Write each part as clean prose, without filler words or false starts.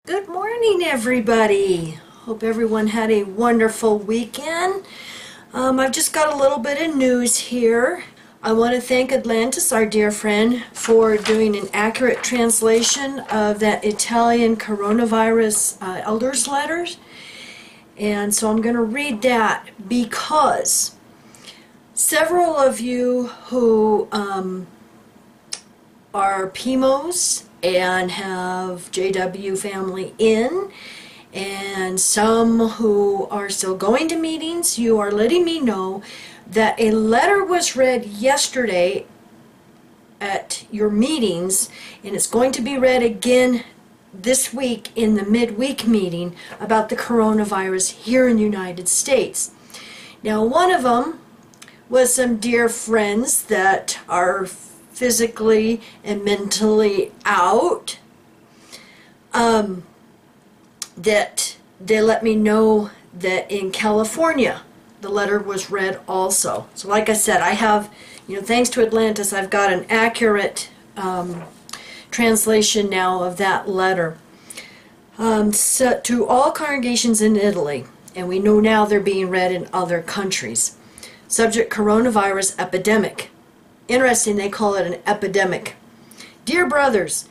Good morning, everybody. Hope everyone had a wonderful weekend. I've just got a little bit of news here. I want to thank Atlantis, our dear friend, for doing an accurate translation of that Italian coronavirus elders letters. And so I'm going to read that because several of you who are PMOs and have JW family in, and some who are still going to meetings, you are letting me know that a letter was read yesterday at your meetings, and it's going to be read again this week in the midweek meeting about the coronavirus here in the United States. Now, one of them was some dear friends that are physically and mentally out, that they let me know that in California the letter was read also. So like I said, I have, thanks to Atlantis, I've got an accurate translation now of that letter. So to all congregations in Italy, and we know now they're being read in other countries. Subject: coronavirus epidemic. Interesting, they call it an epidemic. Dear brothers,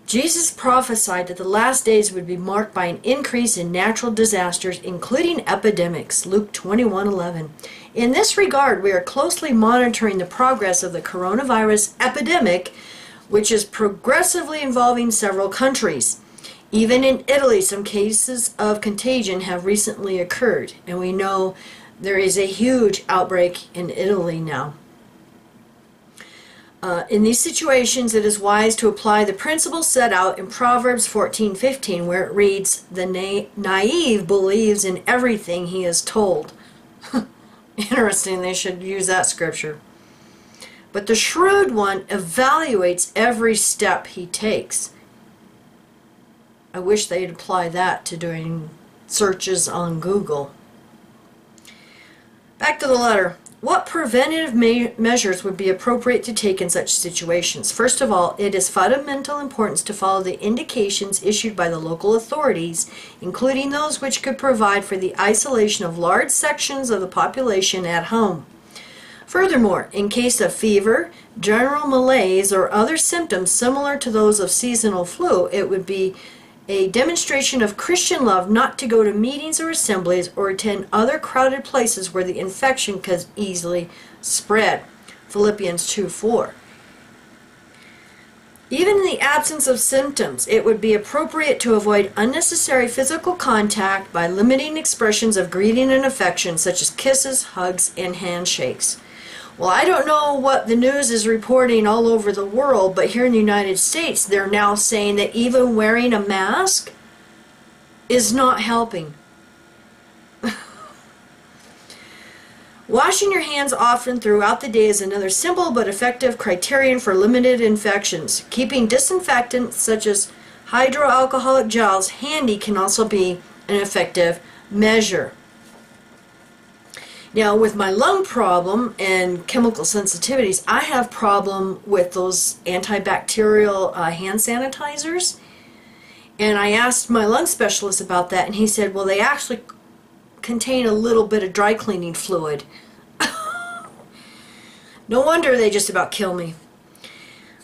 Jesus prophesied that the last days would be marked by an increase in natural disasters, including epidemics. Luke 21:11. In this regard, we are closely monitoring the progress of the coronavirus epidemic, which is progressively involving several countries. Even in Italy, some cases of contagion have recently occurred, and we know there is a huge outbreak in Italy now. In these situations, it is wise to apply the principle set out in Proverbs 14:15, where it reads, "The naive believes in everything he is told." Interesting, they should use that scripture. But the shrewd one evaluates every step he takes. I wish they'd apply that to doing searches on Google. Back to the letter. What preventative measures would be appropriate to take in such situations? First of all, it is fundamental importance to follow the indications issued by the local authorities, including those which could provide for the isolation of large sections of the population at home. Furthermore, in case of fever, general malaise, or other symptoms similar to those of seasonal flu, it would be a demonstration of Christian love not to go to meetings or assemblies or attend other crowded places where the infection could easily spread. Philippians 2:4. Even in the absence of symptoms, it would be appropriate to avoid unnecessary physical contact by limiting expressions of greeting and affection, such as kisses, hugs, and handshakes. Well, I don't know what the news is reporting all over the world, but here in the United States, they're now saying that even wearing a mask is not helping. Washing your hands often throughout the day is another simple but effective criterion for limited infections. Keeping disinfectants such as hydroalcoholic gels handy can also be an effective measure. Now, with my lung problem and chemical sensitivities, I have problem with those antibacterial hand sanitizers. And I asked my lung specialist about that, and he said, well, they actually contain a little bit of dry cleaning fluid. No wonder they just about kill me.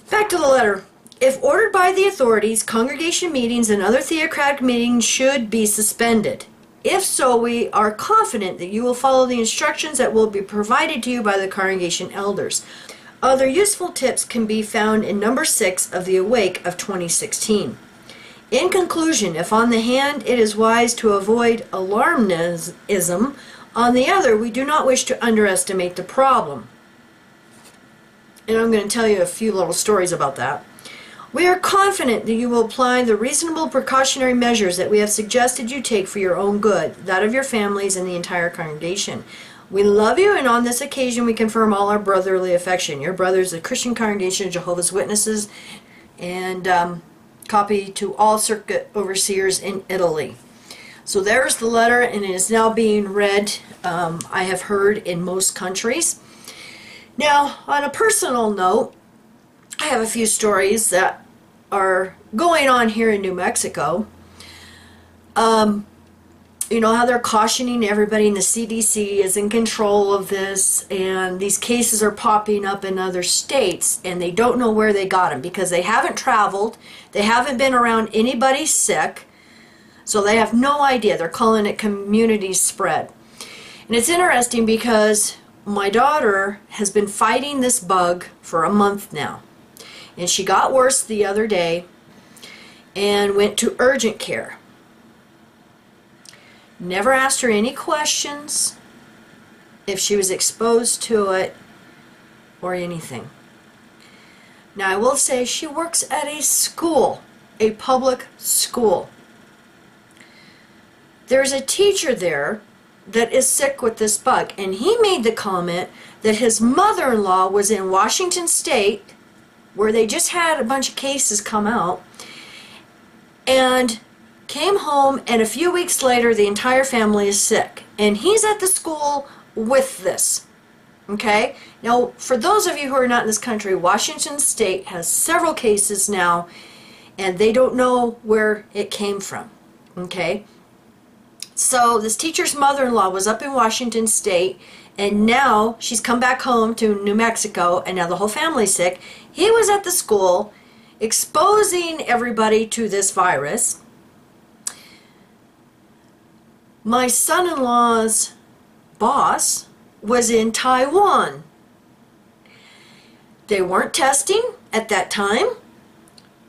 Back to the letter. If ordered by the authorities, congregation meetings and other theocratic meetings should be suspended. If so, we are confident that you will follow the instructions that will be provided to you by the congregation elders. Other useful tips can be found in number 6 of the Awake of 2016. In conclusion, if on the hand it is wise to avoid alarmism, on the other we do not wish to underestimate the problem. And I'm going to tell you a few little stories about that. We are confident that you will apply the reasonable precautionary measures that we have suggested you take for your own good, that of your families, and the entire congregation. We love you, and on this occasion we confirm all our brotherly affection. Your brothers, the Christian Congregation of Jehovah's Witnesses, and copy to all circuit overseers in Italy. So there's the letter, and it is now being read, I have heard, in most countries. Now, on a personal note, I have a few stories that are going on here in New Mexico. You know how they're cautioning everybody, and the CDC is in control of this, and these cases are popping up in other states, and they don't know where they got them because they haven't traveled, they haven't been around anybody sick, so they have no idea. They're calling it community spread. And it's interesting because my daughter has been fighting this bug for a month now, and she got worse the other day and went to urgent care. Never asked her any questions if she was exposed to it or anything. Now I will say she works at a school, a public school. There's a teacher there that is sick with this bug, and he made the comment that his mother-in-law was in Washington State, where they just had a bunch of cases come out, and came home, and a few weeks later the entire family is sick, and he's at the school with this. Okay, now for those of you who are not in this country, Washington State has several cases now, and they don't know where it came from. Okay, so this teacher's mother-in-law was up in Washington State, and now she's come back home to New Mexico, and now the whole family's sick. He was at the school exposing everybody to this virus. My son-in-law's boss was in Taiwan. They weren't testing at that time.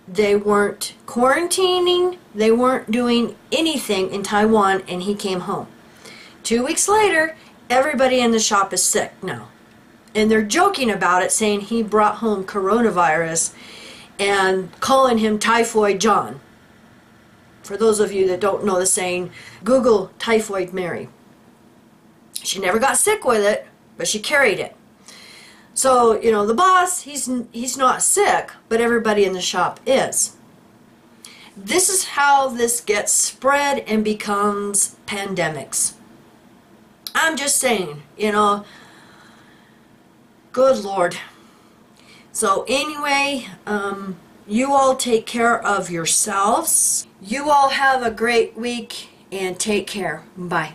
They weren't quarantining. They weren't doing anything in Taiwan, and he came home. 2 weeks later, everybody in the shop is sick now. And they're joking about it, saying he brought home coronavirus and calling him Typhoid John. For those of you that don't know the saying, Google Typhoid Mary. She never got sick with it, but she carried it. So, you know, the boss, he's not sick, but everybody in the shop is. This is how this gets spread and becomes pandemics. I'm just saying, you know, good Lord. So anyway, you all take care of yourselves. You all have a great week and take care. Bye.